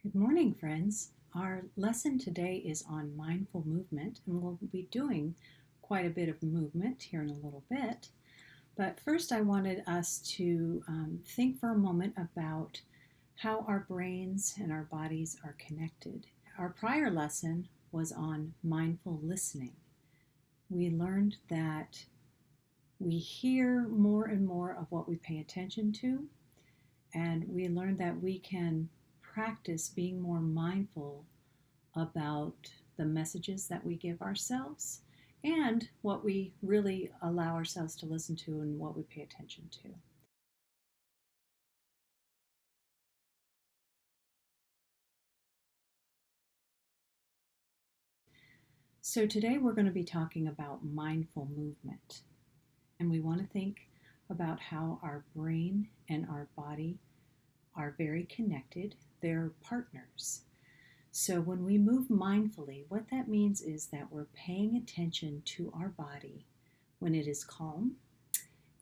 Good morning, friends. Our lesson today is on mindful movement, and we'll be doing quite a bit of movement here in a little bit. But first, I wanted us to think for a moment about how our brains and our bodies are connected. Our prior lesson was on mindful listening. We learned that we hear more and more of what we pay attention to, and we learned that we can practice being more mindful about the messages that we give ourselves and what we really allow ourselves to listen to and what we pay attention to. So, today we're going to be talking about mindful movement. And we want to think about how our brain and our body are very connected, they're partners. So, when we move mindfully, what that means is that we're paying attention to our body when it is calm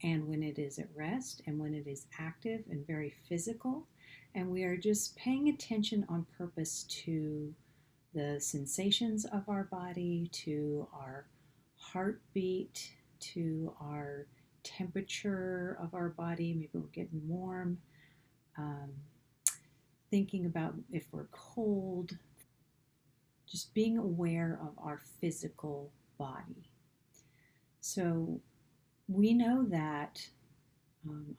and when it is at rest and when it is active and very physical. And we are just paying attention on purpose to the sensations of our body, to our heartbeat, to our temperature of our body. Maybe we're getting warm, um, thinking about if we're cold, just being aware of our physical body. So we know that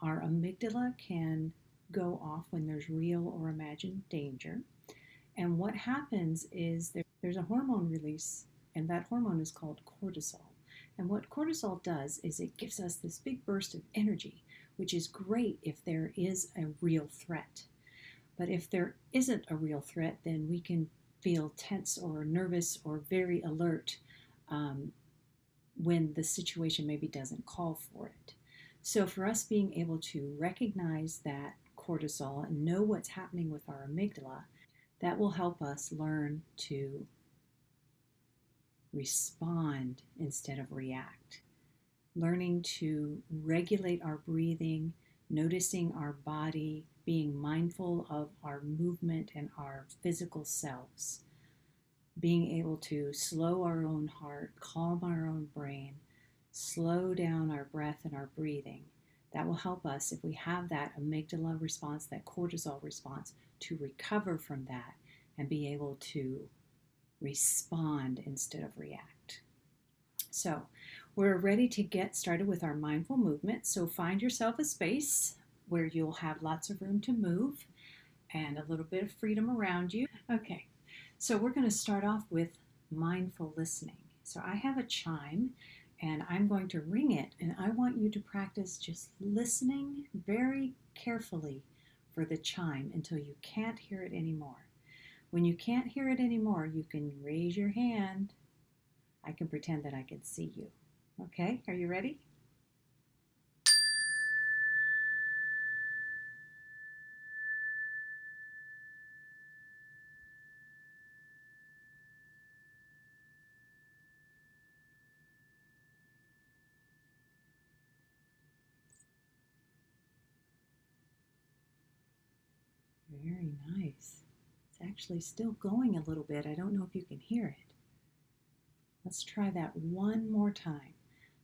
our amygdala can go off when there's real or imagined danger. And what happens is there's a hormone release, and that hormone is called cortisol. And what cortisol does is it gives us this big burst of energy, which is great if there is a real threat. But if there isn't a real threat, then we can feel tense or nervous or very alert um, when the situation maybe doesn't call for it. So, for us being able to recognize that cortisol and know what's happening with our amygdala, that will help us learn to respond instead of react. Learning to regulate our breathing, noticing our body, being mindful of our movement and our physical selves, being able to slow our own heart, calm our own brain, slow down our breath and our breathing. That will help us, if we have that amygdala response, that cortisol response, to recover from that and be able to respond instead of react. So, we're ready to get started with our mindful movement. So, find yourself a space where you'll have lots of room to move and a little bit of freedom around you. Okay, so we're going to start off with mindful listening. So, I have a chime and I'm going to ring it, and I want you to practice just listening very carefully for the chime until you can't hear it anymore. When you can't hear it anymore, you can raise your hand. I can pretend that I can see you. Okay, are you ready? Very nice. It's actually still going a little bit. I don't know if you can hear it. Let's try that one more time.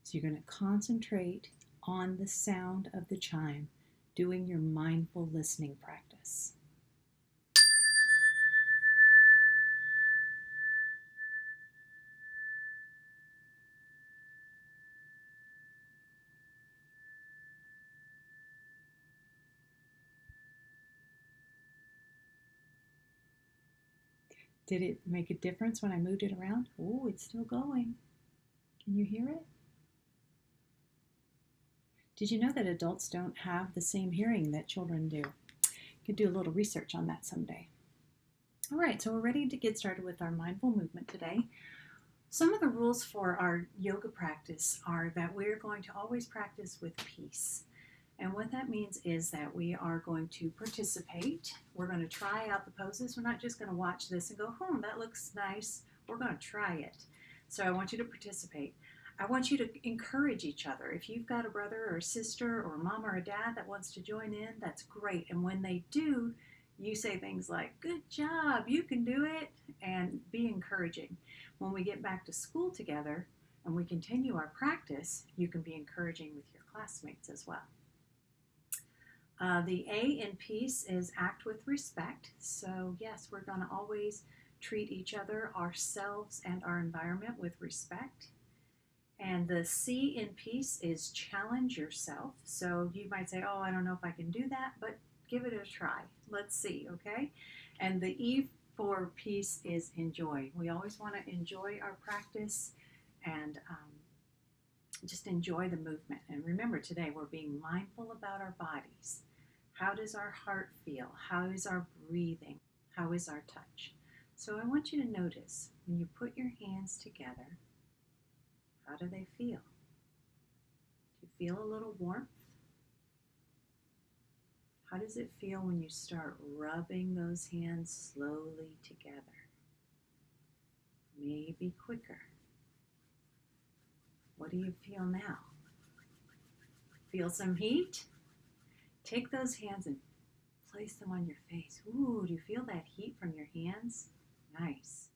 So you're going to concentrate on the sound of the chime, doing your mindful listening practice. Did it make a difference when I moved it around? Oh, it's still going. Can you hear it? Did you know that adults don't have the same hearing that children do? You could do a little research on that someday. All right, so we're ready to get started with our mindful movement today. Some of the rules for our yoga practice are that we're going to always practice with peace. And what that means is that we are going to participate. We're going to try out the poses. We're not just going to watch this and go, that looks nice. We're going to try it. So I want you to participate. I want you to encourage each other. If you've got a brother or a sister or a mom or a dad that wants to join in, that's great. And when they do, You say things like, "Good job, you can do it," and be encouraging. When we get back to school together and we continue our practice, you can be encouraging with your classmates as well. The A in peace is act with respect. So, yes, we're going to always treat each other, ourselves, and our environment with respect. And the C in peace is challenge yourself. So you might say, "Oh, I don't know if I can do that," but give it a try. Let's see, okay? And the E for peace is enjoy. We always want to enjoy our practice and just enjoy the movement. And remember, today we're being mindful about our bodies. How does our heart feel? How is our breathing? How is our touch? So I want you to notice when you put your hands together, how do they feel? Do you feel a little warmth? How does it feel when you start rubbing those hands slowly together? Maybe quicker. What do you feel now? Feel some heat? Take those hands and place them on your face. Ooh, do you feel that heat from your hands? Nice.